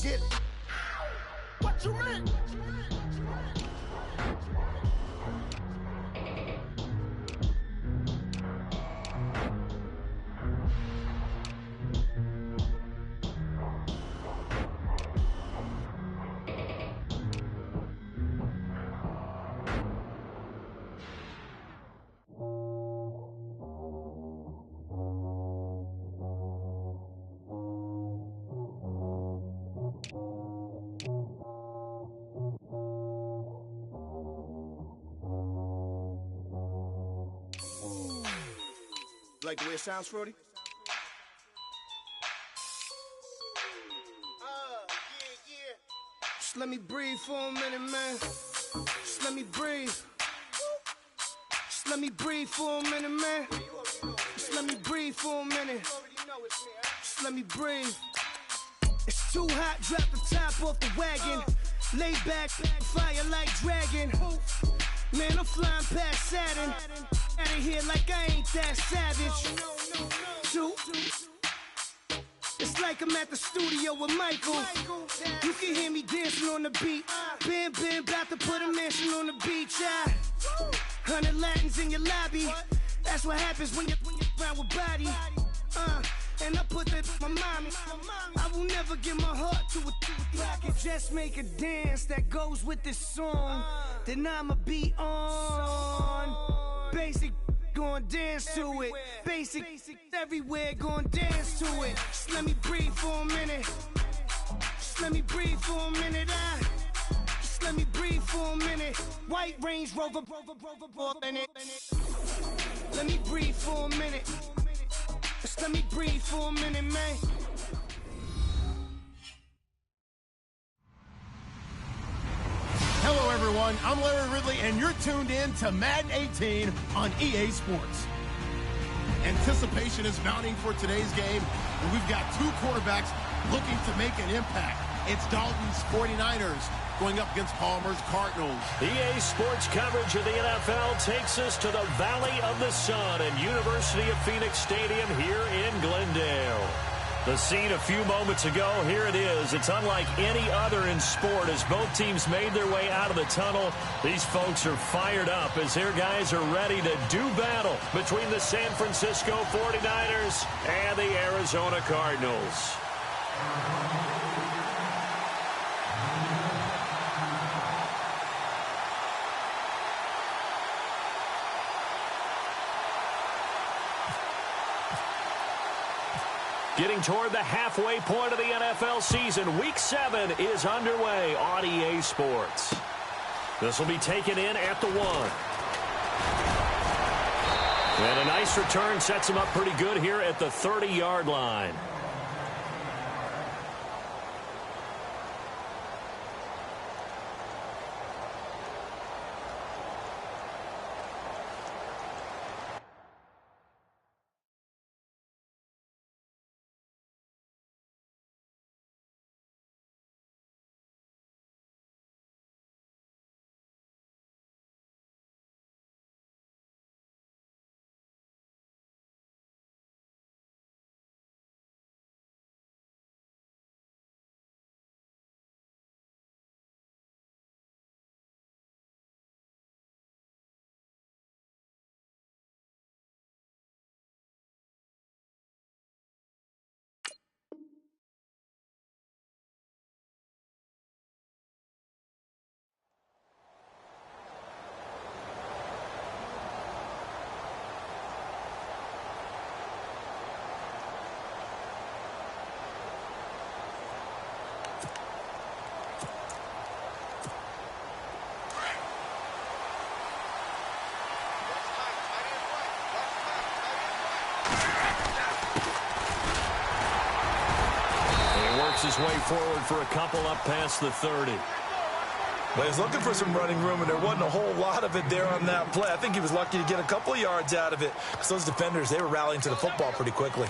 get it. What you mean? Like the way it sounds, Frody? Yeah. Just let me breathe for a minute, man. Just let me breathe. Just let me breathe for a minute, man. Just let me breathe for a minute. Just let me breathe. It's too hot, drop the top off the wagon. Lay back, fire like dragon. Man, I'm flying past Saturn. Out of here like I ain't that savage. Two. It's like I'm at the studio with Michael. You can hear me dancing on the beat. Bam, about to put a mansion on the beach. 100 Latins in your lobby. That's what happens when you're around with body. And I put that on my mommy. I will never give my heart to it. If I could just make a dance that goes with this song, then I'ma be on. Basic, gon' dance to it. Basic, everywhere, gon' dance to it. Just let me breathe for a minute. Just let me breathe for a minute. Just let me breathe for a minute. White Range Rover, in it. Let me breathe for a minute. Just let me breathe for a minute, man. Hello, everyone. I'm Larry Ridley, and you're tuned in to Madden 18 on EA Sports. Anticipation is mounting for today's game, and we've got two quarterbacks looking to make an impact. It's Dalton's 49ers going up against Palmer's Cardinals. EA Sports coverage of the NFL takes us to the Valley of the Sun and University of Phoenix Stadium here in Glendale. The scene a few moments ago, here it is. It's unlike any other in sport as both teams made their way out of the tunnel. These folks are fired up as their guys are ready to do battle between the San Francisco 49ers and the Arizona Cardinals. Getting toward the halfway point of the NFL season, Week 7 is underway on EA Sports. This will be taken in at the 1. And a nice return sets him up pretty good here at the 30-yard line. His way forward for a couple up past the 30. But he's looking for some running room, and there wasn't a whole lot of it there on that play. I think he was lucky to get a couple of yards out of it because those defenders, they were rallying to the football pretty quickly.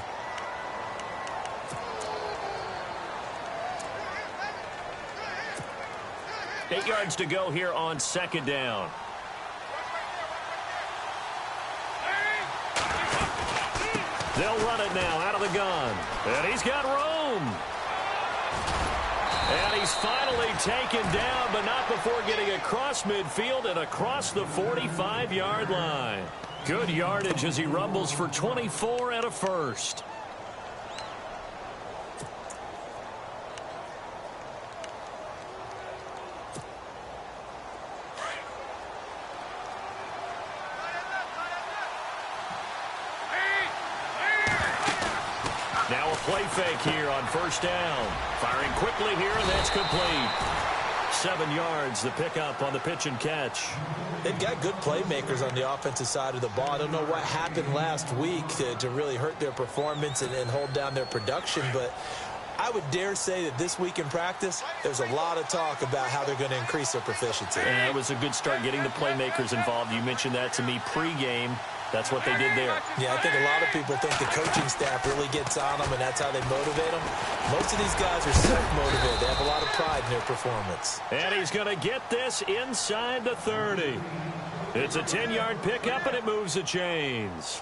Eight yards to go here on second down. They'll run it now out of the gun. And he's got room. he's finally taken down, but not before getting across midfield and across the 45-yard line. Good yardage as he rumbles for 24 and a first. Now a play fake here on first down. Firing quickly here, and that's complete. 7 yards, the pickup on the pitch and catch. They've got good playmakers on the offensive side of the ball. I don't know what happened last week to really hurt their performance and hold down their production, but I would dare say that this week in practice, there's a lot of talk about how they're going to increase their proficiency. And it was a good start getting the playmakers involved. You mentioned that to me pregame. That's what they did there. Yeah, I think a lot of people think the coaching staff really gets on them, and that's how they motivate them. Most of these guys are self-motivated. They have a lot of pride in their performance. And he's going to get this inside the 30. It's a 10-yard pickup, and it moves the chains.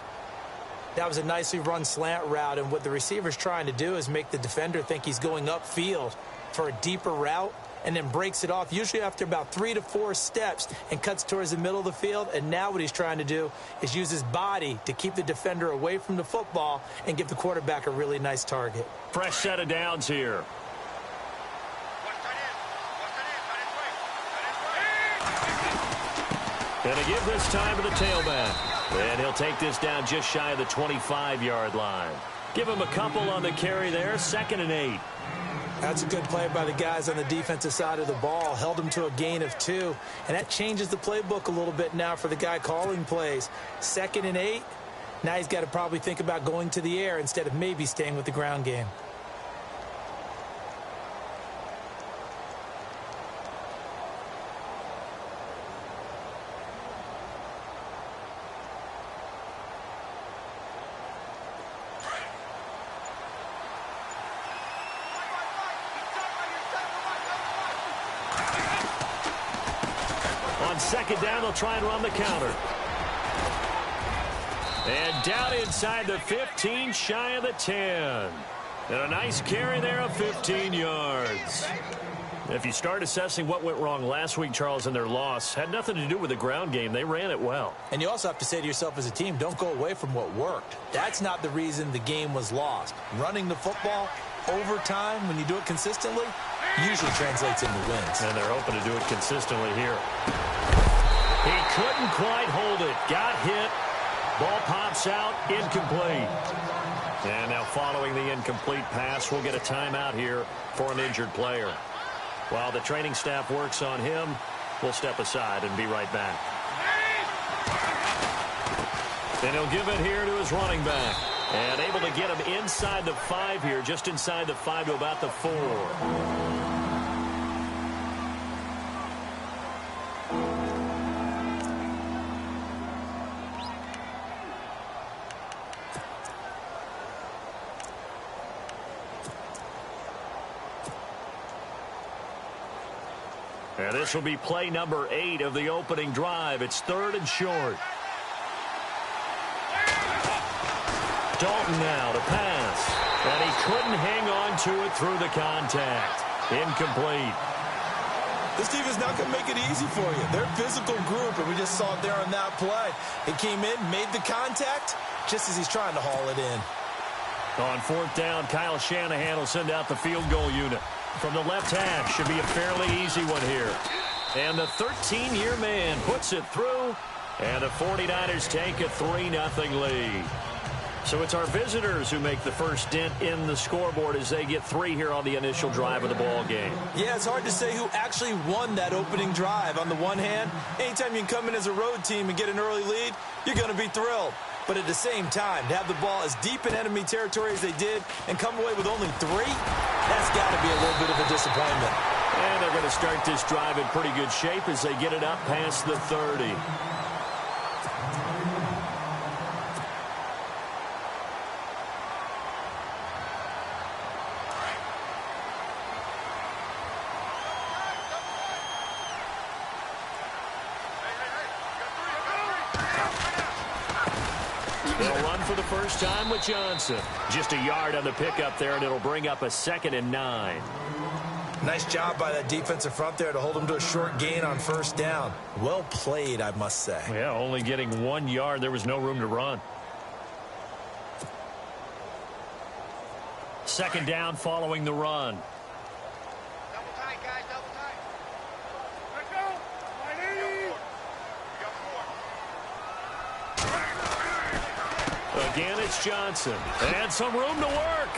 That was a nicely run slant route, and what the receiver's trying to do is make the defender think he's going upfield for a deeper route, and then breaks it off, usually after about 3 to 4 steps, and cuts towards the middle of the field. And now what he's trying to do is use his body to keep the defender away from the football and give the quarterback a really nice target. Fresh set of downs here. Gonna give this time to the tailback. And he'll take this down just shy of the 25-yard line. Give him a couple on the carry there, 2nd and 8. That's a good play by the guys on the defensive side of the ball. Held them to a gain of 2. And that changes the playbook a little bit now for the guy calling plays. 2nd and 8. Now he's got to probably think about going to the air instead of maybe staying with the ground game. On 2nd down, they'll try and run the counter. And down inside the 15, shy of the 10. And a nice carry there of 15 yards. If you start assessing what went wrong last week, Charles, in their loss, had nothing to do with the ground game. They ran it well. And you also have to say to yourself as a team, don't go away from what worked. That's not the reason the game was lost. Running the football over time, when you do it consistently, usually translates into wins. And they're hoping to do it consistently here. He couldn't quite hold it. Got hit. Ball pops out. Incomplete. And now following the incomplete pass, we'll get a timeout here for an injured player. While the training staff works on him, we'll step aside and be right back. And he'll give it here to his running back. And able to get him inside the 5 here, just inside the 5 to about the 4. And this will be play number 8 of the opening drive. It's 3rd and short. Dalton now to pass. And he couldn't hang on to it through the contact. Incomplete. This team is not going to make it easy for you. They're a physical group, and we just saw it there on that play. He came in, made the contact, just as he's trying to haul it in. On 4th down, Kyle Shanahan will send out the field goal unit. From the left hash, should be a fairly easy one here. And the 13-year man puts it through, and the 49ers take a 3-0 lead. So it's our visitors who make the first dent in the scoreboard as they get 3 here on the initial drive of the ball game. Yeah, it's hard to say who actually won that opening drive. On the one hand, anytime you can come in as a road team and get an early lead, you're going to be thrilled. But at the same time, to have the ball as deep in enemy territory as they did and come away with only 3, that's got to be a little bit of a disappointment. And they're going to start this drive in pretty good shape as they get it up past the 30. They'll run for the first time with Johnson. Just a yard on the pickup there, and it'll bring up a 2nd and 9. Nice job by that defensive front there to hold him to a short gain on first down. Well played, I must say. Yeah, only getting 1 yard. There was no room to run. Second down following the run. Double tight, guys, double tight. Let's go. Again, it's Johnson. And some room to work.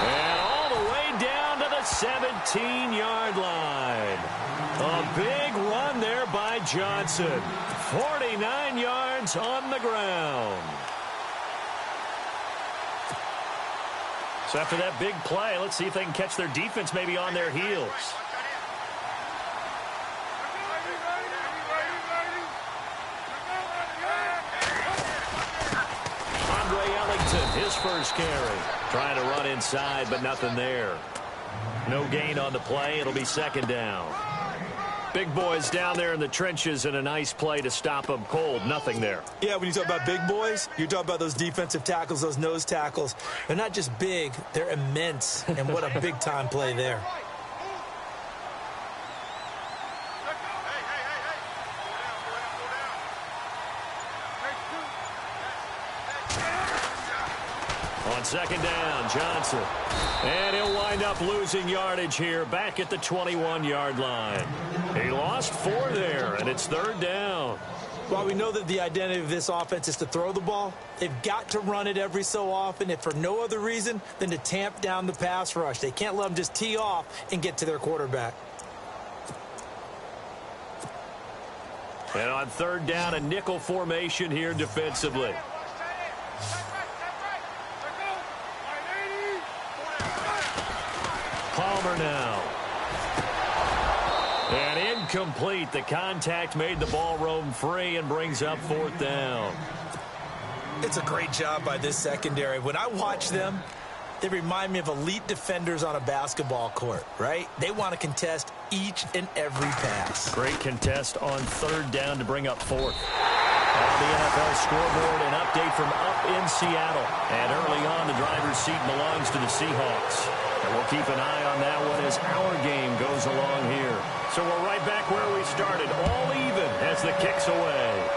And all the way down to the 17-yard line. A big run there by Johnson. 49 yards on the ground. So after that big play, let's see if they can catch their defense maybe on their heels. His first carry. Trying to run inside, but nothing there. No gain on the play. It'll be second down. Big boys down there in the trenches, and a nice play to stop them cold. Nothing there. Yeah, when you talk about big boys, you're talking about those defensive tackles, those nose tackles. They're not just big, they're immense. And what a big-time play there. On second down, Johnson. And he'll wind up losing yardage here back at the 21-yard line. He lost 4 there, and it's third down. While we know that the identity of this offense is to throw the ball, they've got to run it every so often, if for no other reason than to tamp down the pass rush. They can't let them just tee off and get to their quarterback. And on third down, a nickel formation here defensively. Palmer now. And incomplete. The contact made the ball roam free and brings up fourth down. It's a great job by this secondary. When I watch them, they remind me of elite defenders on a basketball court, right? They want to contest each and every pass. Great contest on third down to bring up fourth. On the NFL scoreboard, an update from up in Seattle. And early on, the driver's seat belongs to the Seahawks. And we'll keep an eye on that one as our game goes along here. So we're right back where we started, all even as the kick's away.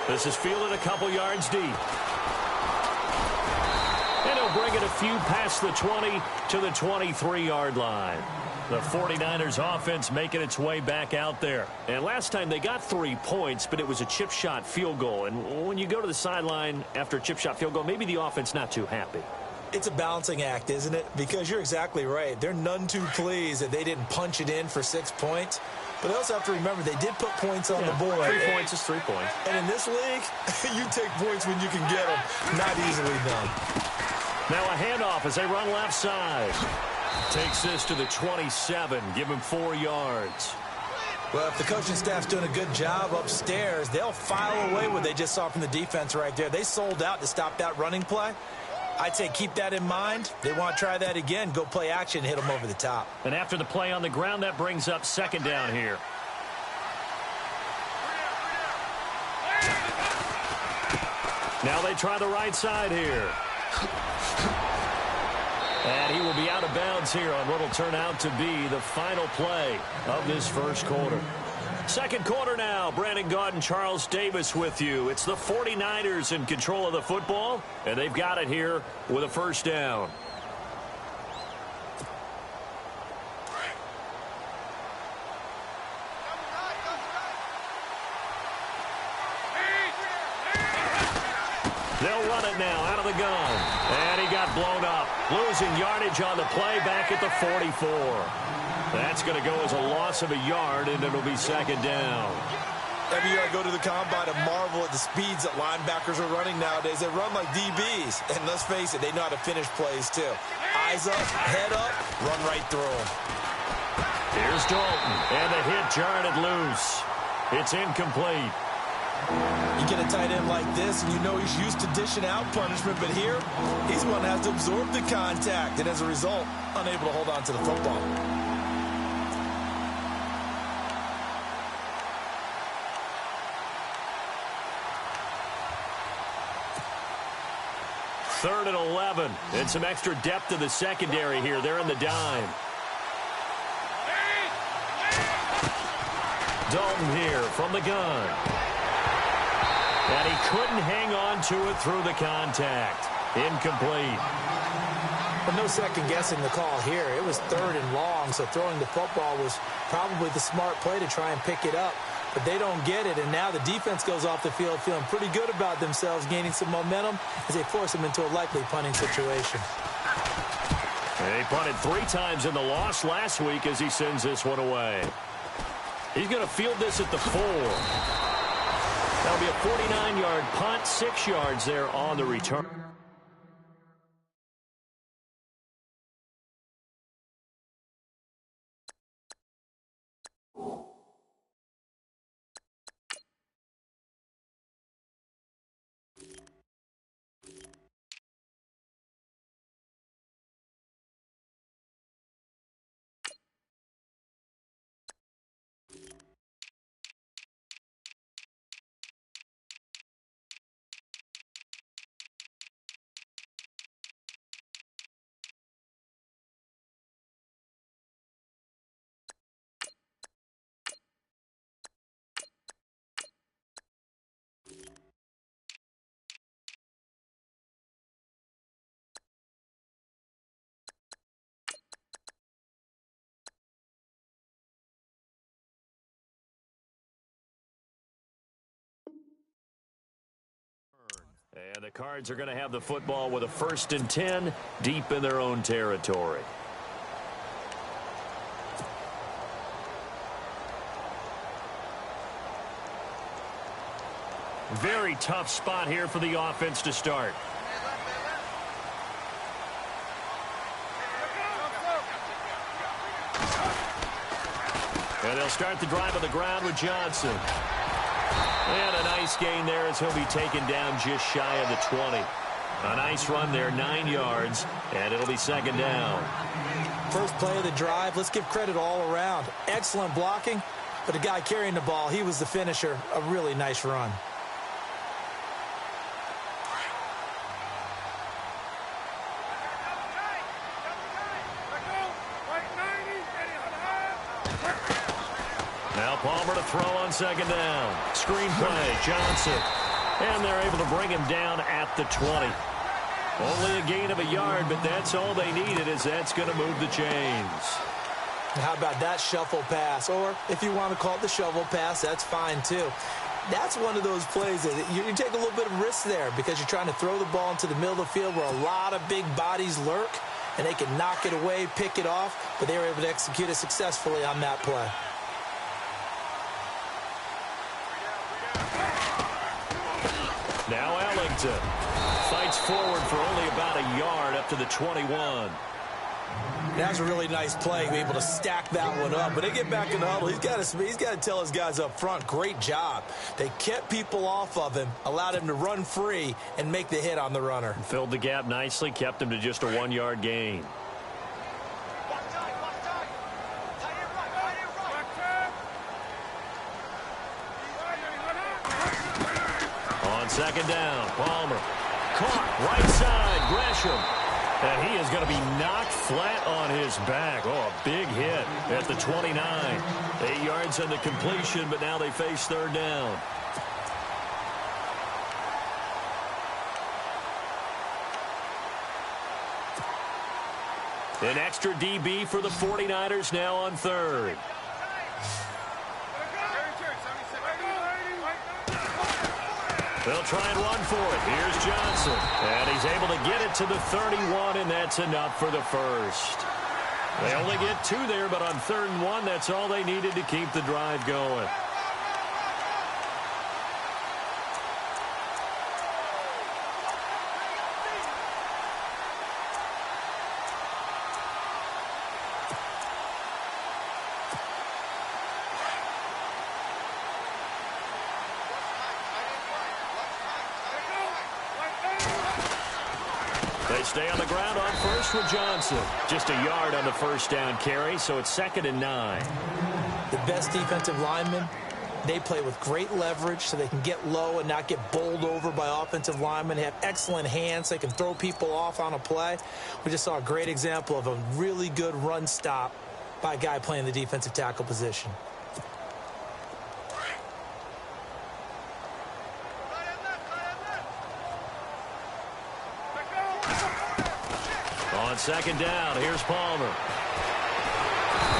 This is fielded a couple yards deep. And he'll bring it a few past the 20 to the 23-yard line. The 49ers offense making its way back out there. And last time they got 3 points, but it was a chip shot field goal. And when you go to the sideline after a chip shot field goal, maybe the offense not too happy. It's a balancing act, isn't it? Because you're exactly right. They're none too pleased that they didn't punch it in for 6 points. But they also have to remember they did put points on the board. 3 points is 3 points. And in this league, you take points when you can get them. Not easily done. Now a handoff as they run left side. Takes this to the 27. Give him 4 yards. Well, if the coaching staff's doing a good job upstairs, they'll file away what they just saw from the defense right there. They sold out to stop that running play. I'd say keep that in mind. They want to try that again. Go play action, hit them over the top. And after the play on the ground, that brings up second down here. Now they try the right side here. And he will be out of bounds here on what will turn out to be the final play of this first quarter. Second quarter now. Brandon Gaudin, Charles Davis with you. It's the 49ers in control of the football, and they've got it here with a first down. They'll run it now out of the gun. And he got blown up. Losing yardage on the play back at the 44. That's going to go as a loss of a yard, and it'll be second down. Every year I go to the combine and marvel at the speeds that linebackers are running nowadays. They run like DBs. And let's face it, they know how to finish plays too. Eyes up, head up, run right through them. Here's Dalton. And the hit jarred it loose. It's incomplete. You get a tight end like this, and you know he's used to dishing out punishment, but here, he's the one that has to absorb the contact, and as a result, unable to hold on to the football. 3rd and 11. And some extra depth to the secondary here. They're in the dime. Dalton here from the gun. And he couldn't hang on to it through the contact. Incomplete. But no second guessing the call here. It was 3rd and long, so throwing the football was probably the smart play to try and pick it up. But they don't get it, and now the defense goes off the field feeling pretty good about themselves, gaining some momentum as they force them into a likely punting situation. He punted 3 times in the loss last week as he sends this one away. He's going to field this at the 4. That'll be a 49-yard punt, 6 yards there on the return. And the Cards are going to have the football with a 1st and 10 deep in their own territory. Very tough spot here for the offense to start. And they'll start the drive on the ground with Johnson. And a nice gain there as he'll be taken down just shy of the 20. A nice run there, 9 yards, and it'll be 2nd down. First play of the drive, let's give credit all around. Excellent blocking, but the guy carrying the ball, he was the finisher. A really nice run. Now Palmer to throw on 2nd down. Screen play, Johnson. And they're able to bring him down at the 20. Only a gain of a yard, but that's all they needed, as that's going to move the chains. How about that shuffle pass? Or if you want to call it the shovel pass, that's fine too. That's one of those plays that you take a little bit of risk there because you're trying to throw the ball into the middle of the field where a lot of big bodies lurk, and they can knock it away, pick it off, but they were able to execute it successfully on that play. Now Ellington fights forward for only about a yard up to the 21. That's a really nice play, be able to stack that one up. But they get back in the huddle. He's got to tell his guys up front, great job. They kept people off of him, allowed him to run free, and make the hit on the runner. Filled the gap nicely, kept him to just a 1-yard gain. On 2nd down, Palmer. Caught, right side, Gresham. And he is going to be knocked flat on his back. Oh, a big hit at the 29. 8 yards on the completion, but now they face 3rd down. An extra DB for the 49ers now on 3rd. They'll try and run for it. Here's Johnson. And he's able to get it to the 31, and that's enough for the first. They only get 2 there, but on 3rd and 1, that's all they needed to keep the drive going. They stay on the ground on 1st with Johnson. Just a yard on the 1st down carry, so it's 2nd and 9. The best defensive lineman They play with great leverage so they can get low and not get bowled over by offensive linemen. They have excellent hands. They can throw people off on a play. We just saw a great example of a really good run stop by a guy playing the defensive tackle position. On second down, here's Palmer.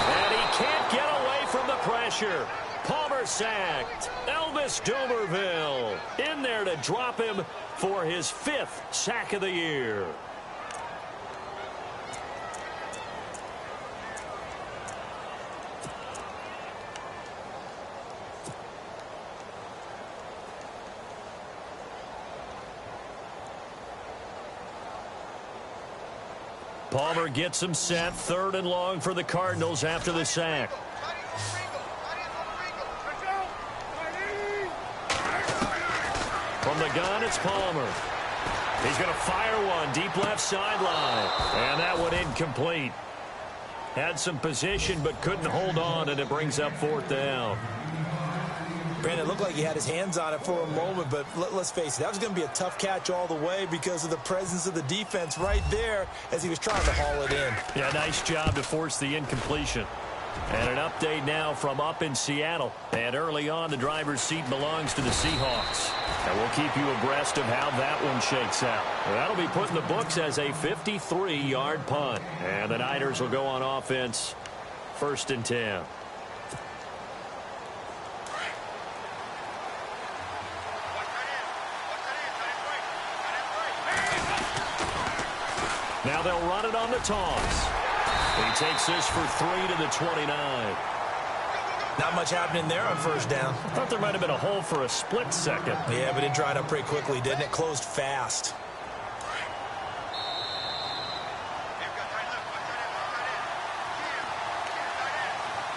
And he can't get away from the pressure. Palmer sacked. Elvis Dumerville in there to drop him for his 5th sack of the year. Palmer gets him set. 3rd and long for the Cardinals after the sack. From the gun, it's Palmer. He's going to fire one deep left sideline. And that one incomplete. Had some position but couldn't hold on, and it brings up 4th down. Brandon, it looked like he had his hands on it for a moment, but let's face it, that was going to be a tough catch all the way because of the presence of the defense right there as he was trying to haul it in. Yeah, nice job to force the incompletion. And an update now from up in Seattle. And early on, the driver's seat belongs to the Seahawks. And we'll keep you abreast of how that one shakes out. That'll be put in the books as a 53-yard punt. And the Niners will go on offense, 1st and 10. Now they'll run it on the toss. He takes this for 3 to the 29. Not much happening there on 1st down. Thought there might have been a hole for a split second. Yeah, but it dried up pretty quickly, didn't it? Closed fast.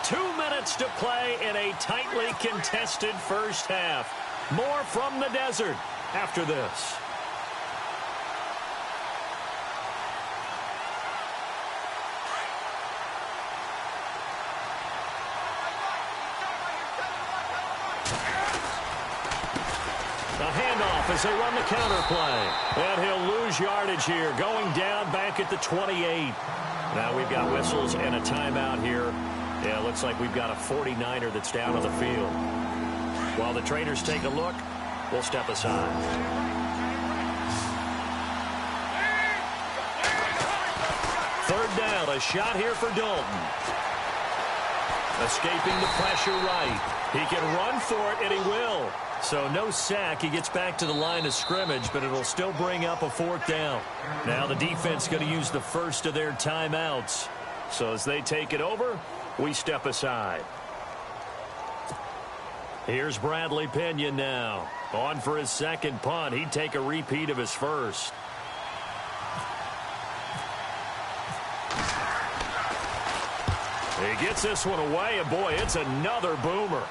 Two minutes to play in a tightly contested first half. More from the desert after this. As they run the counter play. And he'll lose yardage here. Going down back at the 28. Now we've got whistles and a timeout here. Yeah, looks like we've got a 49er that's down on the field. While the trainers take a look, we'll step aside. Third down, a shot here for Dalton. Escaping the pressure right. He can run for it, and he will. So no sack. He gets back to the line of scrimmage, but it'll still bring up a 4th down. Now the defense going to use the first of their timeouts. So as they take it over, we step aside. Here's Bradley Pinion now. On for his 2nd punt. He'd take a repeat of his first. He gets this one away, and boy, it's another boomer.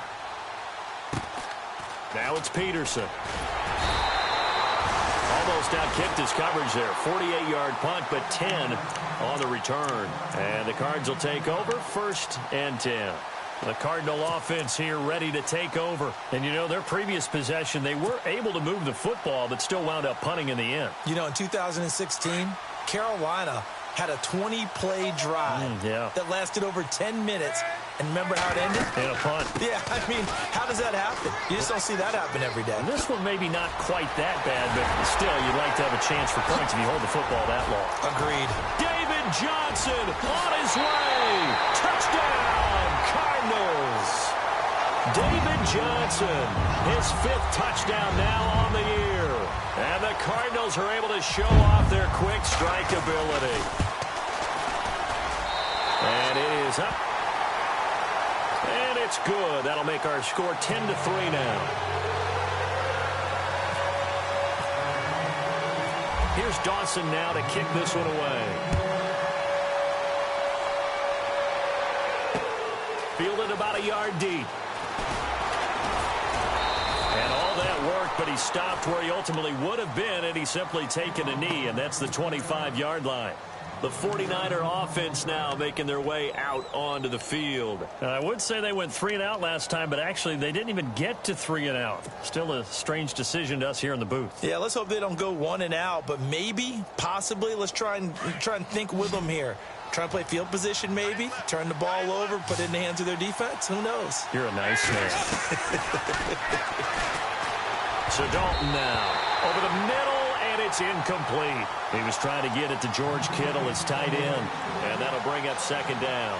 Now it's Peterson. Almost outkicked his coverage there. 48-yard punt, but 10 on the return. And the Cards will take over, 1st and 10. The Cardinal offense here ready to take over. And, you know, their previous possession, they were able to move the football, but still wound up punting in the end. You know, in 2016, Carolina had a 20-play drive that lasted over 10 minutes. And remember how it ended? In a punt. Yeah, I mean, how does that happen? You just don't see that happen every day. And this one maybe not quite that bad, but still, you'd like to have a chance for points if you hold the football that long. Agreed. David Johnson on his way. Touchdown, Cardinals. David Johnson, his 5th touchdown now on the year. And the Cardinals are able to show off their quick strike ability. And it is up. And it's good. That'll make our score 10-3 now. Here's Dawson now to kick this one away. Fielded about a yard deep. And all that work, but he stopped where he ultimately would have been, and he's simply taken a knee, and that's the 25-yard line. The 49er offense now making their way out onto the field. I would say they went 3 and out last time, but actually they didn't even get to 3 and out. Still a strange decision to us here in the booth. Yeah, let's hope they don't go 1 and out, but maybe, possibly, let's try and think with them here. Try and play field position maybe, turn the ball over, put it in the hands of their defense. Who knows? You're a nice man. So Dalton now over the middle. And it's incomplete. He was trying to get it to George Kittle, his tight end, and that'll bring up second down.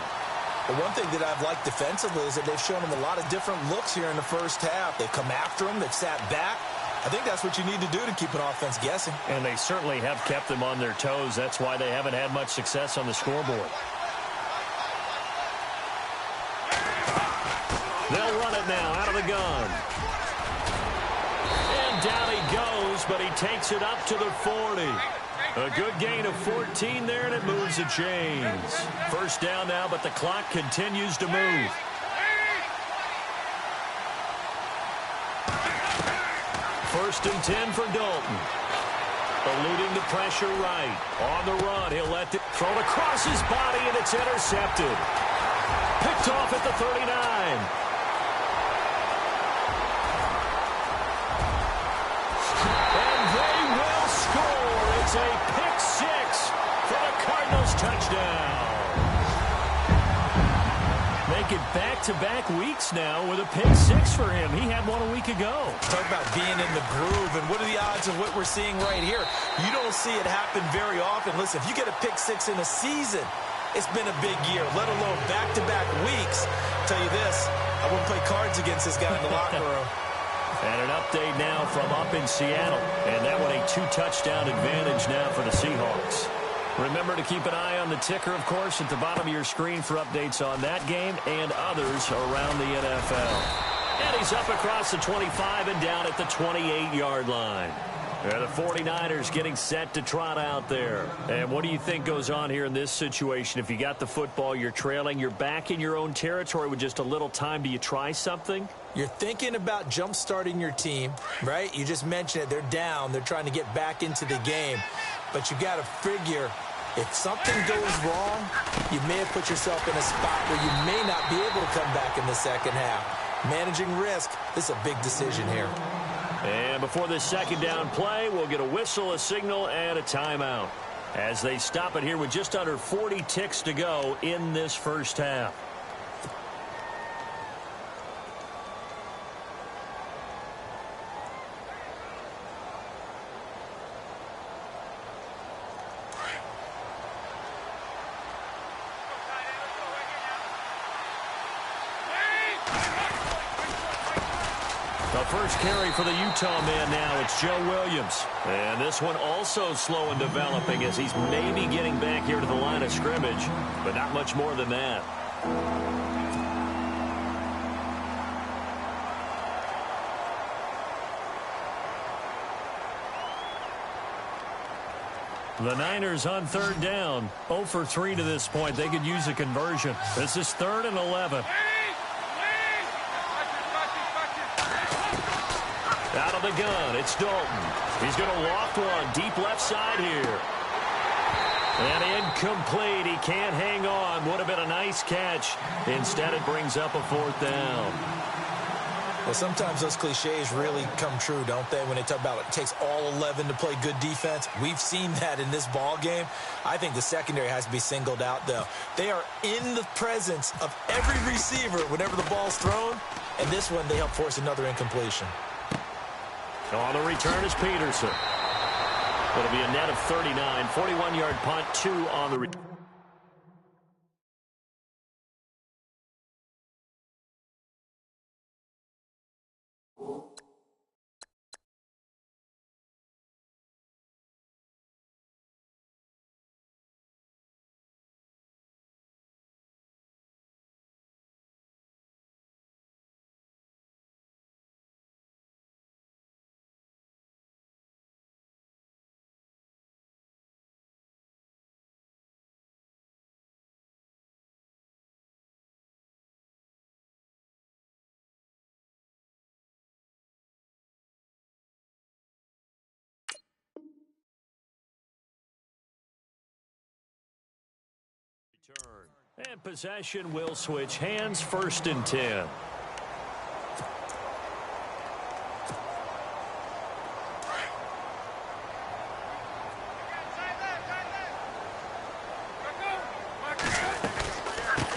Well, one thing that I've liked defensively is that they've shown him a lot of different looks here in the first half. They've come after him. They've sat back. I think that's what you need to do to keep an offense guessing. And they certainly have kept them on their toes. That's why they haven't had much success on the scoreboard. They'll run it now out of the gun. Down he goes, but he takes it up to the 40. A good gain of 14 there, and it moves the chains. First down now, but the clock continues to move. First and 10 for Dalton. Eluding the pressure right. On the run, he'll let it throw it across his body, and it's intercepted. Picked off at the 39. It's a pick six for the Cardinals touchdown. Make it back-to-back weeks now with a pick six for him. He had one a week ago. Talk about being in the groove, and what are the odds of what we're seeing right here? You don't see it happen very often. Listen, if you get a pick six in a season, it's been a big year, let alone back-to-back weeks. I'll tell you this, I wouldn't play cards against this guy in the locker room. And an update now from up in Seattle. And that one a 2-touchdown advantage now for the Seahawks. Remember to keep an eye on the ticker, of course, at the bottom of your screen for updates on that game and others around the NFL. And he's up across the 25 and down at the 28-yard line. The 49ers getting set to trot out there. And what do you think goes on here in this situation? If you got the football, you're trailing, you're back in your own territory with just a little time. Do you try something? You're thinking about jump-starting your team, right? You just mentioned it. They're down. They're trying to get back into the game. But you got to figure, if something goes wrong, you may have put yourself in a spot where you may not be able to come back in the second half. Managing risk, this is a big decision here. And before this second down play, we'll get a whistle, a signal, and a timeout as they stop it here with just under 40 ticks to go in this first half. The first carry for the Utah man now, it's Joe Williams. And this one also slow in developing as he's maybe getting back here to the line of scrimmage, but not much more than that. The Niners on third down. 0 for 3 to this point. They could use a conversion. This is 3rd and 11. Out of the gun, it's Dalton. He's going to loft one deep left side here. And incomplete. He can't hang on. Would have been a nice catch. Instead, it brings up a 4th down. Well, sometimes those cliches really come true, don't they? When they talk about it takes all 11 to play good defense. We've seen that in this ball game. I think the secondary has to be singled out, though. They are in the presence of every receiver whenever the ball's thrown. And this one, they help force another incompletion. On the return is Peterson. It'll be a net of 39. 41-yard punt, 2 on the return. Return. And possession will switch hands, 1st and 10.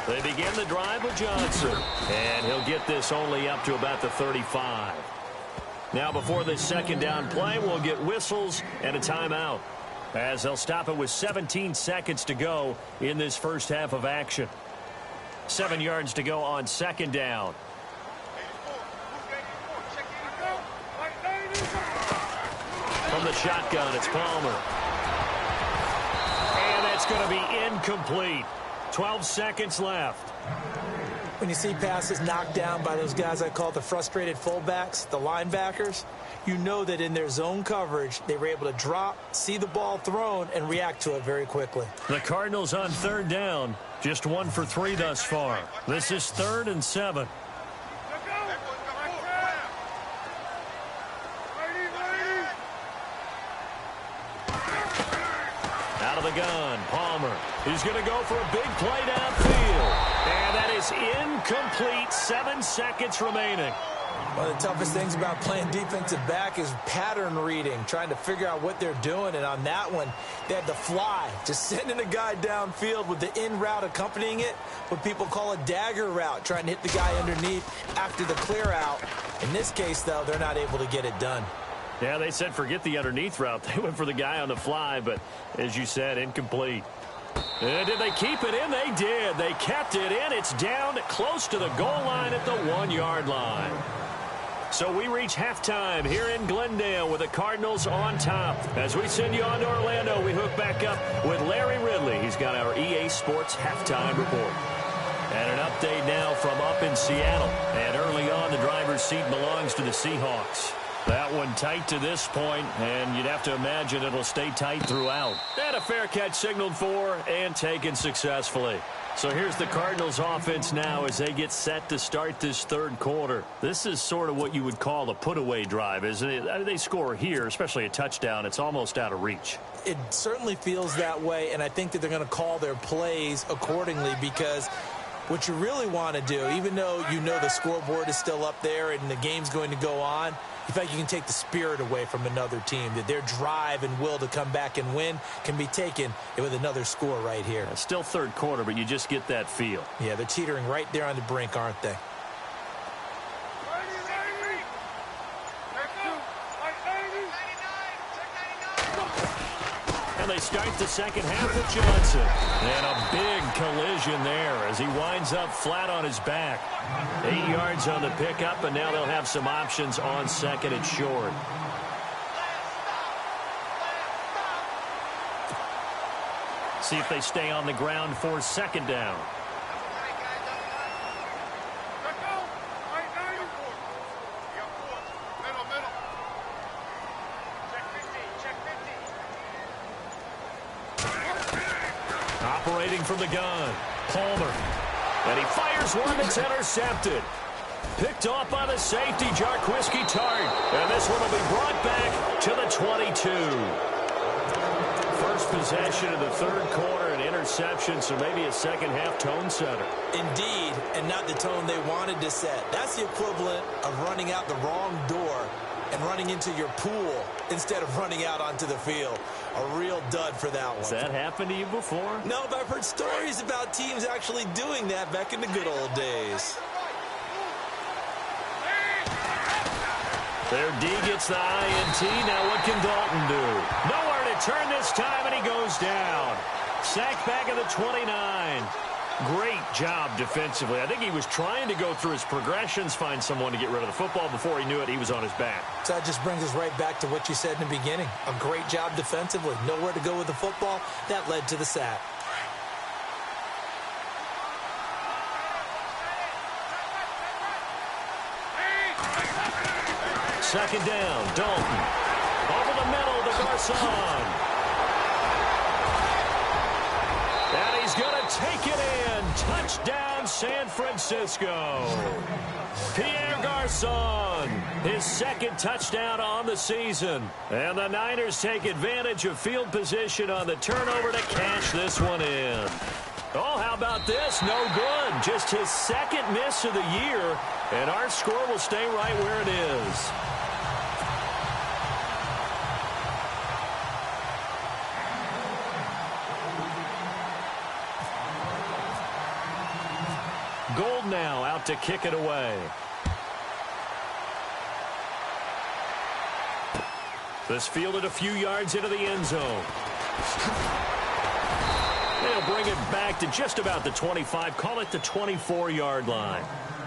They begin the drive with Johnson, and he'll get this only up to about the 35. Now before this 2nd down play, we'll get whistles and a timeout, as they'll stop it with 17 seconds to go in this first half of action. 7 yards to go on 2nd down. From the shotgun, it's Palmer. And that's going to be incomplete. 12 seconds left. When you see passes knocked down by those guys I call the frustrated fullbacks, the linebackers, you know that in their zone coverage, they were able to drop, see the ball thrown, and react to it very quickly. The Cardinals on 3rd down, just 1 for 3 thus far. This is 3rd and 7. Out of the gun, Palmer. He's going to go for a big play downfield. And that is incomplete. 7 seconds remaining. One of the toughest things about playing defensive back is pattern reading, trying to figure out what they're doing. And on that one, they had the fly, just sending a guy downfield with the in route accompanying it, what people call a dagger route, trying to hit the guy underneath after the clear out. In this case, though, they're not able to get it done. Yeah, they said forget the underneath route. They went for the guy on the fly, but as you said, incomplete. And did they keep it in? They did. They kept it in. It's down close to the goal line at the 1-yard line. So we reach halftime here in Glendale with the Cardinals on top. As we send you on to Orlando, we hook back up with Larry Ridley. He's got our EA Sports halftime report. And an update now from up in Seattle. And early on, the driver's seat belongs to the Seahawks. That one tight to this point, and you'd have to imagine it'll stay tight throughout. And a fair catch signaled for and taken successfully. So here's the Cardinals offense now as they get set to start this 3rd quarter. This is sort of what you would call a put-away drive, isn't it? I mean, they score here, especially a touchdown. It's almost out of reach. It certainly feels that way, and I think that they're going to call their plays accordingly because what you really want to do, even though you know the scoreboard is still up there and the game's going to go on, in fact, you can take the spirit away from another team, that their drive and will to come back and win can be taken with another score right here. It's still 3rd quarter, but you just get that feel. Yeah, they're teetering right there on the brink, aren't they? And they start the 2nd half with Johnson. And a big collision there as he winds up flat on his back. 8 yards on the pickup, and now they'll have some options on 2nd and short. See if they stay on the ground for 2nd down. Operating from the gun, Palmer. And he fires one that's intercepted. Picked off by the safety, Jarquiski Tart. And this one will be brought back to the 22. First possession of the 3rd quarter, an interception, so maybe a 2nd half tone setter. Indeed, and not the tone they wanted to set. That's the equivalent of running out the wrong door and running into your pool instead of running out onto the field. A real dud for that one. Has that happened to you before? No, but I've heard stories about teams actually doing that back in the good old days. Their D gets the INT. Now what can Dalton do? Nowhere to turn this time, and he goes down. Sacked back at the 29. Great job defensively. I think he was trying to go through his progressions, find someone to get rid of the football. Before he knew it, he was on his back. So that just brings us right back to what you said in the beginning. A great job defensively. Nowhere to go with the football. That led to the sack. Second down, Dalton. Over the middle to Garcon. And he's going to take it in. Touchdown, San Francisco. Pierre Garcon, his 2nd touchdown on the season. And the Niners take advantage of field position on the turnover to cash this one in. Oh, how about this? No good. Just his second miss of the year, and our score will stay right where it is. Gold now out to kick it away. This fielded a few yards into the end zone. They'll bring it back to just about the 25. Call it the 24-yard line.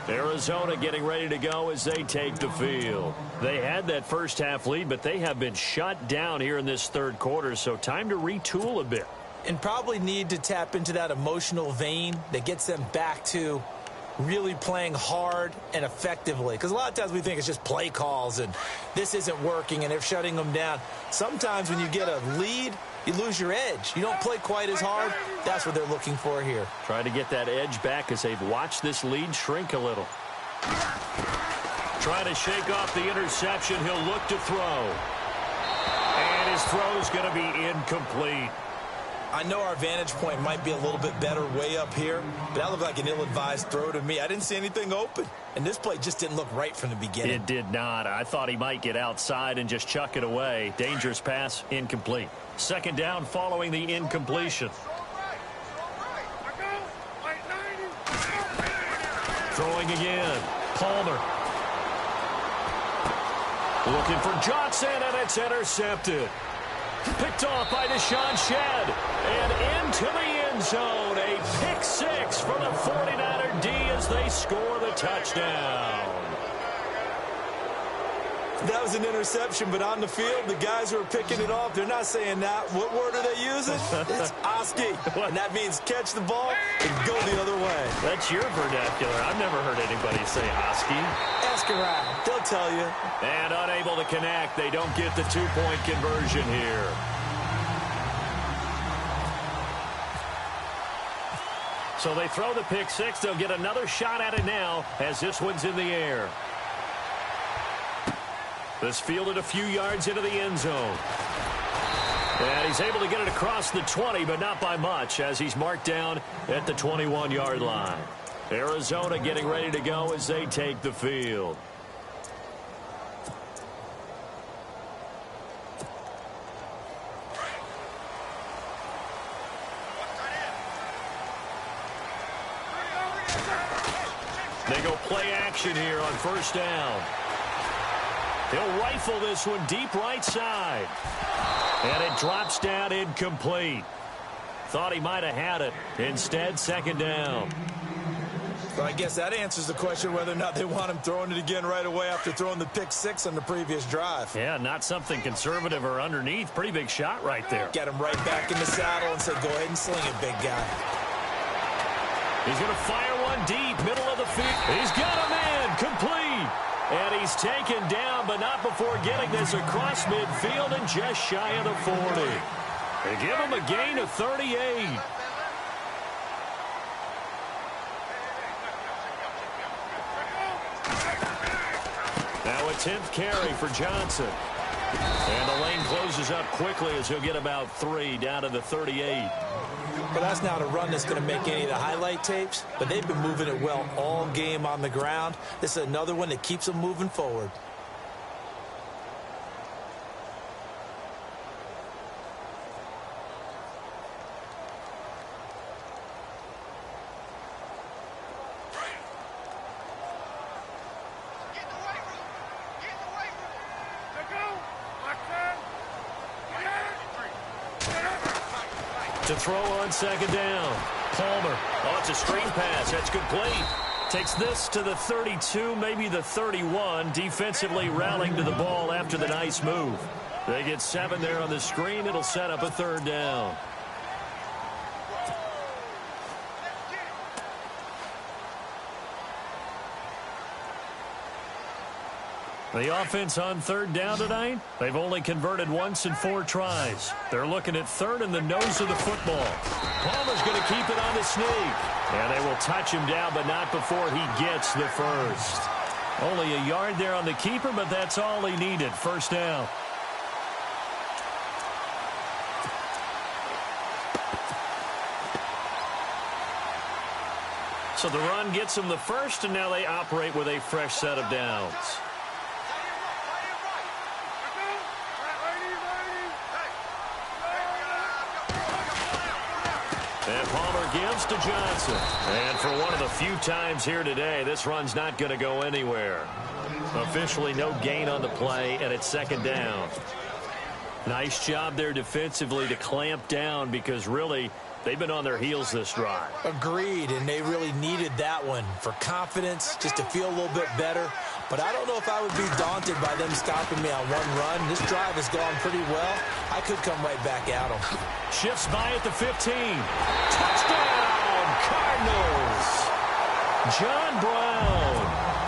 Arizona getting ready to go as they take the field. They had that first half lead, but they have been shut down here in this third quarter, so time to retool a bit. And probably need to tap into that emotional vein that gets them back to really playing hard and effectively. Because a lot of times we think it's just play calls and this isn't working and they're shutting them down. Sometimes when you get a lead, you lose your edge. You don't play quite as hard. That's what they're looking for here. Try to get that edge back as they've watched this lead shrink a little. Try to shake off the interception. He'll look to throw. And his throw's going to be incomplete. I know our vantage point might be a little bit better way up here, but that looked like an ill-advised throw to me. I didn't see anything open, and this play just didn't look right from the beginning. It did not. I thought he might get outside and just chuck it away. Dangerous pass, incomplete. Second down following the incompletion. Throwing again. Palmer. Looking for Johnson, and it's intercepted. Picked off by Deshaun Shedd. And into the end zone. A pick six for the 49er D as they score the touchdown. That was an interception, but on the field, the guys who are picking it off, they're not saying that. What word are they using? It's Oski. And that means catch the ball and go the other way. That's your vernacular. I've never heard anybody say Oski. Ask around. They'll tell you. And unable to connect. They don't get the two-point conversion here. So they throw the pick six. They'll get another shot at it now as this one's in the air. This fielded a few yards into the end zone. And he's able to get it across the 20, but not by much, as he's marked down at the 21-yard line. Arizona getting ready to go as they take the field. They go play action here on first down. He'll rifle this one deep right side. And it drops down incomplete. Thought he might have had it. Instead, second down. Well, I guess that answers the question whether or not they want him throwing it again right away after throwing the pick six on the previous drive. Yeah, not something conservative or underneath. Pretty big shot right there. Get him right back in the saddle and say, go ahead and sling it, big guy. He's going to fire one deep, middle of the field. He's got a man, complete. And he's taken down, but not before getting this across midfield and just shy of the 40. They give him a gain of 38. Now a 10th carry for Johnson. And the lane closes up quickly as he'll get about 3 down to the 38. Well, that's not a run that's going to make any of the highlight tapes, but they've been moving it well all game on the ground. This is another one that keeps them moving forward. To throw on second down. Palmer. Oh, it's a screen pass. That's complete. Takes this to the 32, maybe the 31. Defensively rallying to the ball after the nice move. They get 7 there on the screen. It'll set up a third down. The offense on third down tonight, they've only converted once in 4 tries. They're looking at third in the nose of the football. Palmer's going to keep it on the sneak. And they will touch him down, but not before he gets the first. Only a yard there on the keeper, but that's all he needed. First down. So the run gets them the first, and now they operate with a fresh set of downs. And Palmer gives to Johnson. And for one of the few times here today, this run's not going to go anywhere. Officially no gain on the play, and it's second down. Nice job there defensively to clamp down because really they've been on their heels this drive. Agreed, and they really needed that one for confidence, just to feel a little bit better. But I don't know if I would be daunted by them stopping me on one run. This drive has gone pretty well. I could come right back at them. Shifts by at the 15. Touchdown, Cardinals. John Brown,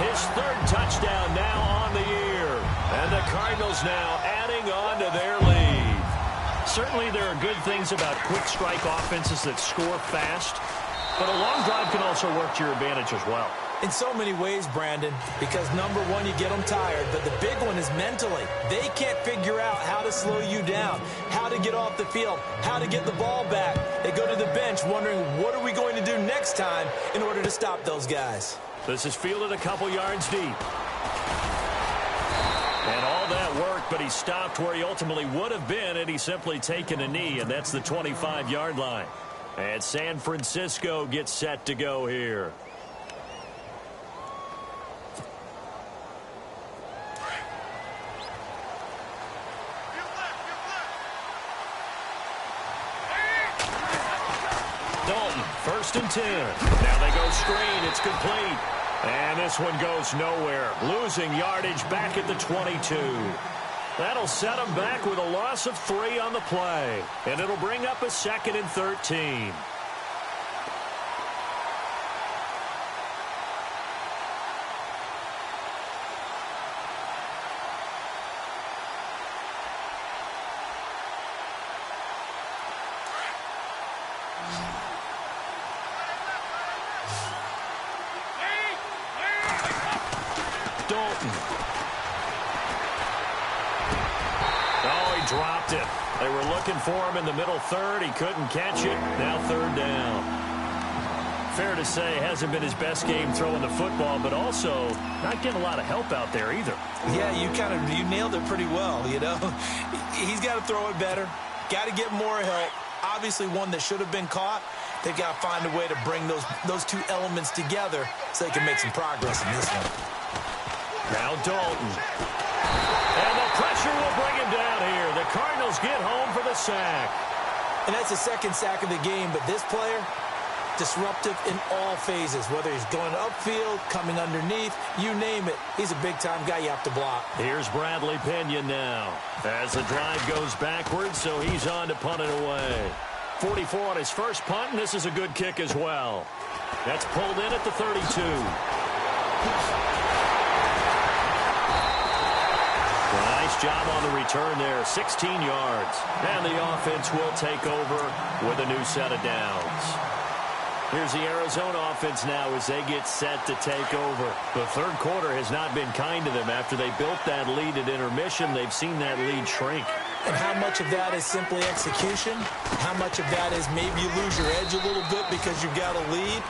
his third touchdown now on the year. And the Cardinals now adding on to their lead. Certainly there are good things about quick strike offenses that score fast, but a long drive can also work to your advantage as well. In so many ways, Brandon, because number one, you get them tired, but the big one is mentally. They can't figure out how to slow you down, how to get off the field, how to get the ball back. They go to the bench wondering, what are we going to do next time in order to stop those guys? This is fielded a couple yards deep. And all that work, but he stopped where he ultimately would have been had he simply taken a knee, and that's the 25-yard line. And San Francisco gets set to go here. Dalton, 1st and 10. Now they go screen. It's complete. And this one goes nowhere. Losing yardage back at the 22. That'll set them back with a loss of 3 on the play. And it'll bring up a 2nd and 13. Dalton. Oh, he dropped it. They were looking for him in the middle third. He couldn't catch it. Now 3rd down. Fair to say, hasn't been his best game throwing the football, but also not getting a lot of help out there either. Yeah, you nailed it pretty well, you know. He's got to throw it better. Got to get more help. Obviously one that should have been caught. They've got to find a way to bring those two elements together so they can make some progress in this one. Now Dalton. And the pressure will bring him down here. The Cardinals get home for the sack. And that's the 2nd sack of the game, but this player, disruptive in all phases, whether he's going upfield, coming underneath, you name it. He's a big-time guy you have to block. Here's Bradley Pinion now as the drive goes backwards, so he's on to punt it away. 44 on his first punt, and this is a good kick as well. That's pulled in at the 32. Nice job on the return there, 16 yards. And the offense will take over with a new set of downs. Here's the Arizona offense now as they get set to take over. The 3rd quarter has not been kind to them. After they built that lead at intermission, they've seen that lead shrink. And how much of that is simply execution? How much of that is maybe you lose your edge a little bit because you've got a lead?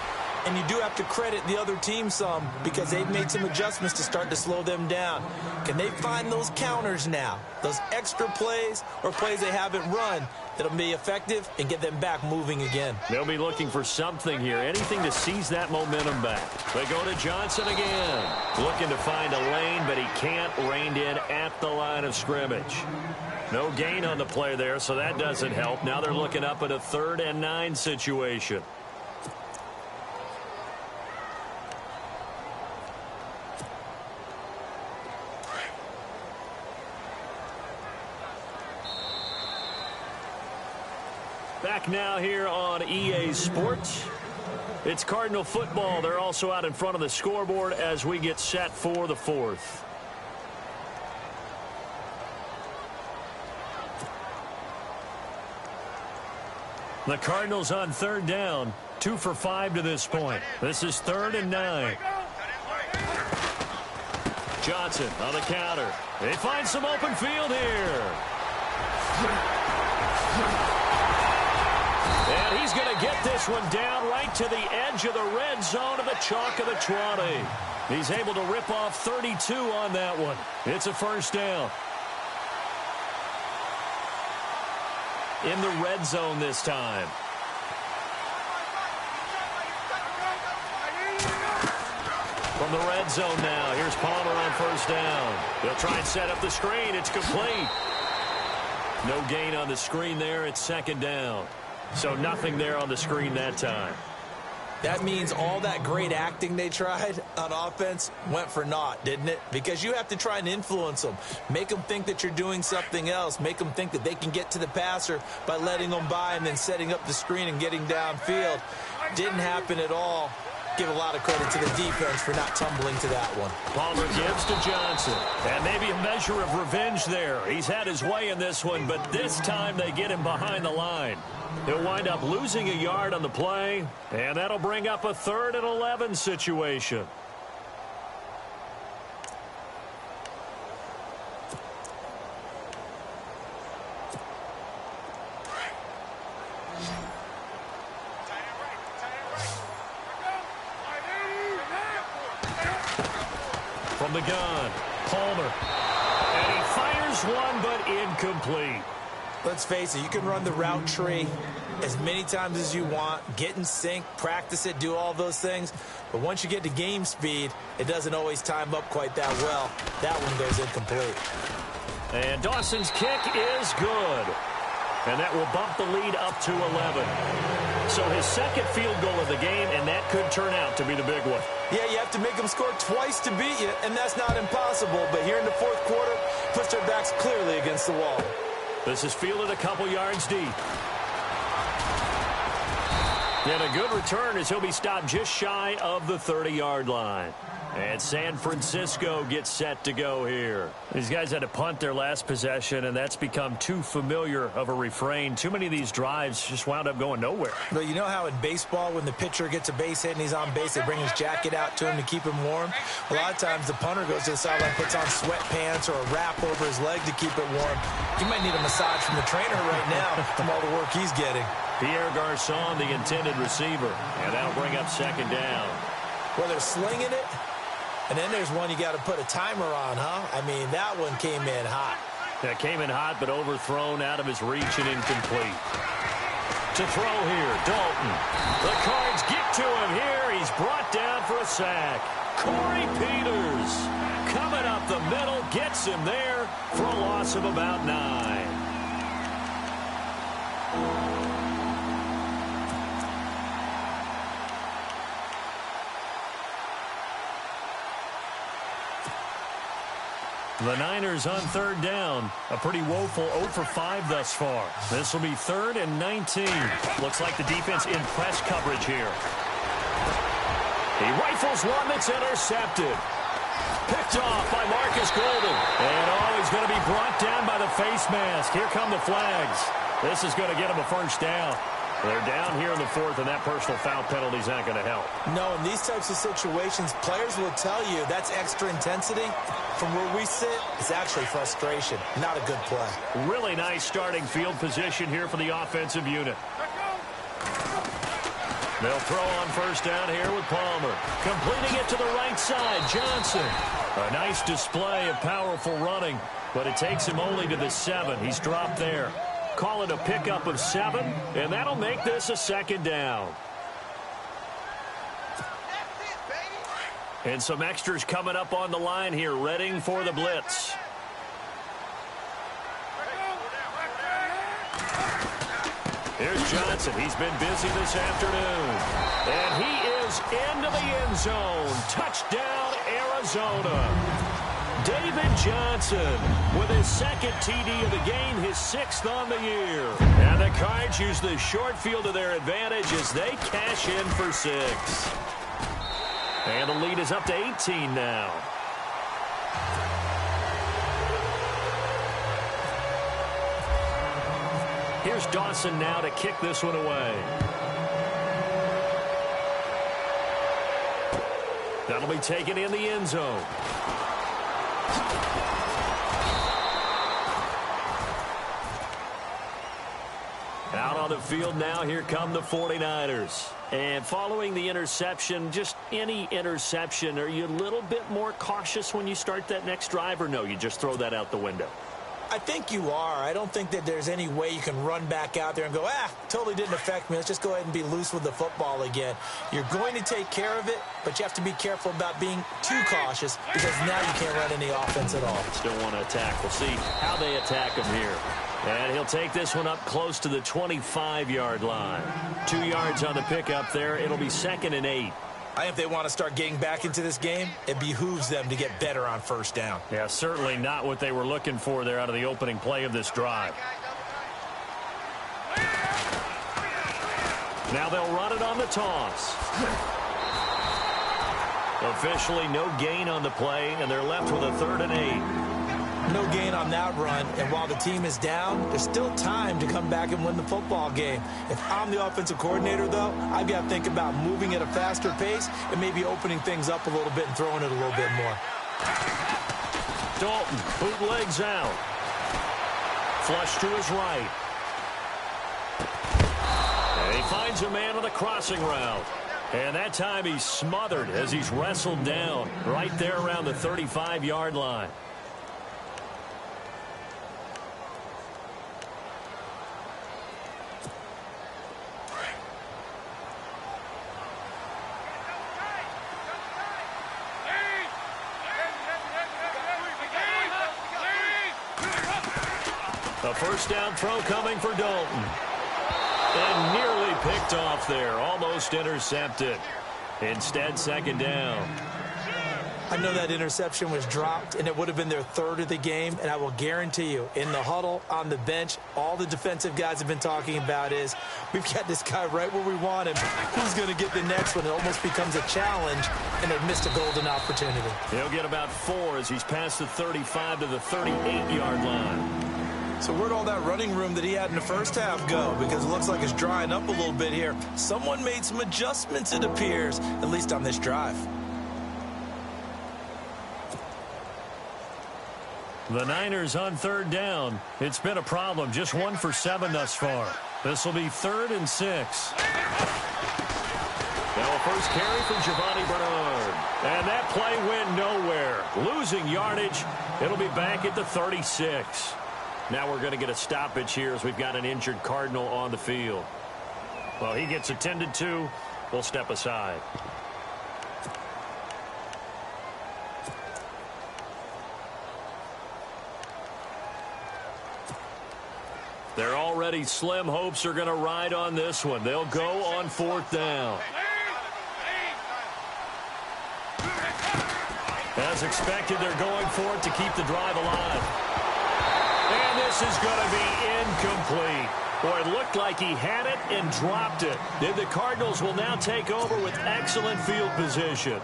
And you do have to credit the other team some because they've made some adjustments to start to slow them down. Can they find those counters now, those extra plays or plays they haven't run that'll be effective and get them back moving again? They'll be looking for something here, anything to seize that momentum back. They go to Johnson again, looking to find a lane, but he can't, reined in at the line of scrimmage. No gain on the play there, so that doesn't help. Now they're looking up at a 3rd and 9 situation. Back now here on EA Sports. It's Cardinal football. They're also out in front of the scoreboard as we get set for the 4th. The Cardinals on 3rd down, 2 for 5 to this point. This is 3rd and 9. Johnson on the counter. They find some open field here. And he's going to get this one down right to the edge of the red zone of the chalk of the 20. He's able to rip off 32 on that one. It's a first down. In the red zone this time. From the red zone now, here's Palmer on first down. They'll try and set up the screen. It's complete. No gain on the screen there. It's second down. So nothing there on the screen that time. That means all that great acting they tried on offense went for naught, didn't it? Because you have to try and influence them. Make them think that you're doing something else. Make them think that they can get to the passer by letting them by and then setting up the screen and getting downfield. Didn't happen at all. Give a lot of credit to the defense for not tumbling to that one. Palmer gives to Johnson. And maybe a measure of revenge there. He's had his way in this one, but this time they get him behind the line. He'll wind up losing a yard on the play, and that'll bring up a 3rd and 11 situation. From the gun, Palmer. And he fires one, but incomplete. Let's face it, you can run the route tree as many times as you want, get in sync, practice it, do all those things. But once you get to game speed, it doesn't always time up quite that well. That one goes incomplete. And Dawson's kick is good. And that will bump the lead up to 11. So his second field goal of the game, and that could turn out to be the big one. Yeah, you have to make them score twice to beat you, and that's not impossible. But here in the fourth quarter, puts their backs clearly against the wall. This is fielded a couple yards deep. And a good return as he'll be stopped just shy of the 30-yard line. And San Francisco gets set to go here. These guys had to punt their last possession, and that's become too familiar of a refrain. Too many of these drives just wound up going nowhere. But you know how in baseball, when the pitcher gets a base hit and he's on base, they bring his jacket out to him to keep him warm? A lot of times the punter goes to the sideline, puts on sweatpants or a wrap over his leg to keep it warm. He might need a massage from the trainer right now from all the work he's getting. Pierre Garçon, the intended receiver. And that'll bring up second down. Well, they're slinging it. And then there's one you got to put a timer on, huh? I mean, that one came in hot. That came in hot, but overthrown out of his reach and incomplete. To throw here, Dalton. The Cards get to him here. He's brought down for a sack. Corey Peters coming up the middle, gets him there for a loss of about 9. The Niners on third down. A pretty woeful 0 for 5 thus far. This will be 3rd and 19. Looks like the defense in press coverage here. He rifles one that's intercepted. Picked off by Marcus Golden. And he's going to be brought down by the face mask. Here come the flags. This is going to get him a first down. They're down here in the 4th, and that personal foul penalty is not going to help. No, in these types of situations, players will tell you that's extra intensity. From where we sit, it's actually frustration. Not a good play. Really nice starting field position here for the offensive unit. They'll throw on first down here with Palmer. Completing it to the right side, Johnson. A nice display of powerful running, but it takes him only to the 7. He's dropped there. Call it a pickup of 7, and that'll make this a second down. And some extras coming up on the line here, readying for the blitz. Here's Johnson. He's been busy this afternoon. And he is into the end zone. Touchdown, Arizona. David Johnson with his 2nd TD of the game, his 6th on the year. And the Cards use the short field to their advantage as they cash in for 6. And the lead is up to 18 now. Here's Dawson now to kick this one away. That'll be taken in the end zone. Out on the field now. Here come the 49ers. And following the interception, just any interception, are you a little bit more cautious when you start that next drive, or no, you just throw that out the window? I think you are. I don't think that there's any way you can run back out there and go, totally didn't affect me. Let's just go ahead and be loose with the football again. You're going to take care of it, but you have to be careful about being too cautious because now you can't run any offense at all. Still want to attack. We'll see how they attack him here. And he'll take this one up close to the 25-yard line. 2 yards on the pickup there. It'll be 2nd and 8. I think if they want to start getting back into this game, it behooves them to get better on first down. Yeah, certainly not what they were looking for there out of the opening play of this drive. Now they'll run it on the toss. Officially no gain on the play, and they're left with a 3rd and 8. No gain on that run, and while the team is down, there's still time to come back and win the football game. If I'm the offensive coordinator, though, I've got to think about moving at a faster pace and maybe opening things up a little bit and throwing it a little bit more. Dalton bootlegs out. Flush to his right. And he finds a man on the crossing route. And that time he's smothered as he's wrestled down right there around the 35-yard line. A first down throw coming for Dalton. And nearly picked off there. Almost intercepted. Instead, 2nd down. I know that interception was dropped, and it would have been their 3rd of the game. And I will guarantee you, in the huddle, on the bench, all the defensive guys have been talking about is, we've got this guy right where we want him. Who's going to get the next one? It almost becomes a challenge, and they've missed a golden opportunity. He'll get about 4 as he's past the 35 to the 38-yard line. So where'd all that running room that he had in the first half go? Because it looks like it's drying up a little bit here. Someone made some adjustments, it appears, at least on this drive. The Niners on 3rd down. It's been a problem. Just 1 for 7 thus far. This will be 3rd and 6. Now a first carry for Giovanni Bernard. And that play went nowhere. Losing yardage. It'll be back at the 36. Now we're going to get a stoppage here as we've got an injured Cardinal on the field. Well, he gets attended to. We'll step aside. They're already slim hopes are going to ride on this one. They'll go on 4th down. As expected, they're going for it to keep the drive alive. And this is going to be incomplete. Boy, it looked like he had it and dropped it. Then the Cardinals will now take over with excellent field position.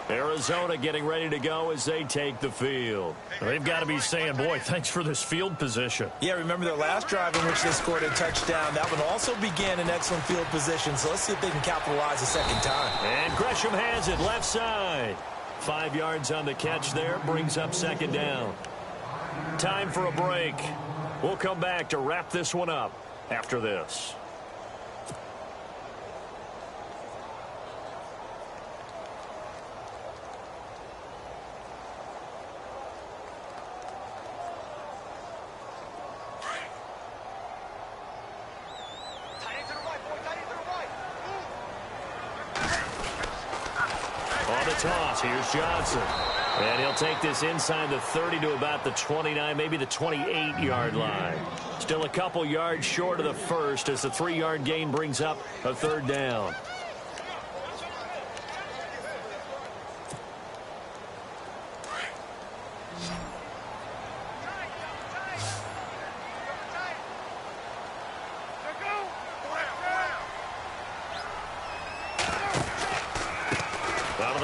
Arizona getting ready to go as they take the field. They've got to be saying, boy, thanks for this field position. Yeah, remember their last drive in which they scored a touchdown. That one also began in excellent field position, so let's see if they can capitalize a second time. And Gresham has it left side. 5 yards on the catch there, brings up 2nd down. Time for a break. We'll come back to wrap this one up after this. Toss. Here's Johnson. And he'll take this inside the 30 to about the 29, maybe the 28-yard line. Still a couple yards short of the first as the 3-yard gain brings up a 3rd down.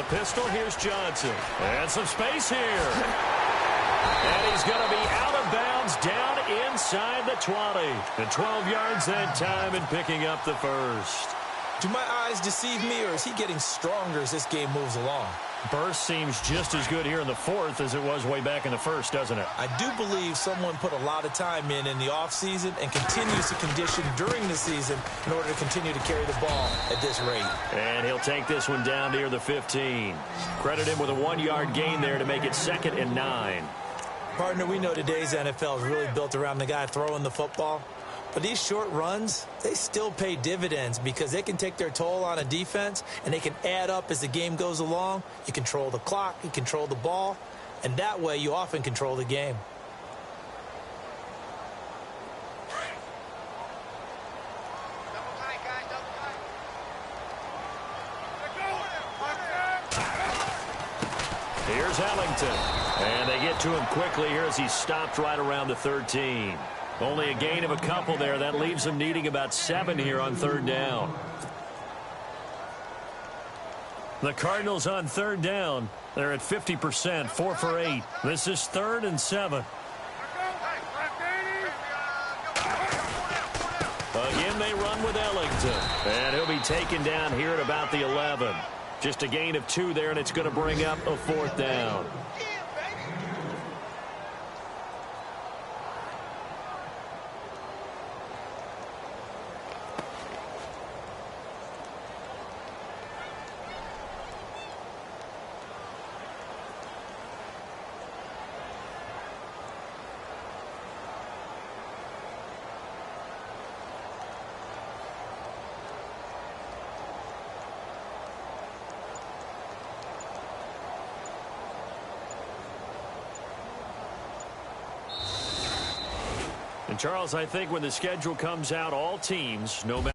Pistol, here's Johnson. And some space here. And he's going to be out of bounds down inside the 20. And 12 yards that time and picking up the first. Do my eyes deceive me, or is he getting stronger as this game moves along? Burst seems just as good here in the fourth as it was way back in the first, doesn't it? I do believe someone put a lot of time in the offseason and continues to condition during the season in order to continue to carry the ball at this rate. And he'll take this one down near the 15. Credit him with a 1-yard gain there to make it 2nd and 9. Partner, we know today's NFL is really built around the guy throwing the football. But these short runs, they still pay dividends because they can take their toll on a defense and they can add up as the game goes along. You control the clock, you control the ball, and that way you often control the game. Double tight, guys, double tight. Here's Ellington. And they get to him quickly here as he's stopped right around the 13. Only a gain of a couple there. That leaves them needing about 7 here on 3rd down. The Cardinals on 3rd down. They're at 50%, 4 for 8. This is 3rd and 7. Again, they run with Ellington. And he'll be taken down here at about the 11. Just a gain of 2 there, and it's going to bring up a 4th down. And Charles, I think when the schedule comes out, all teams, no matter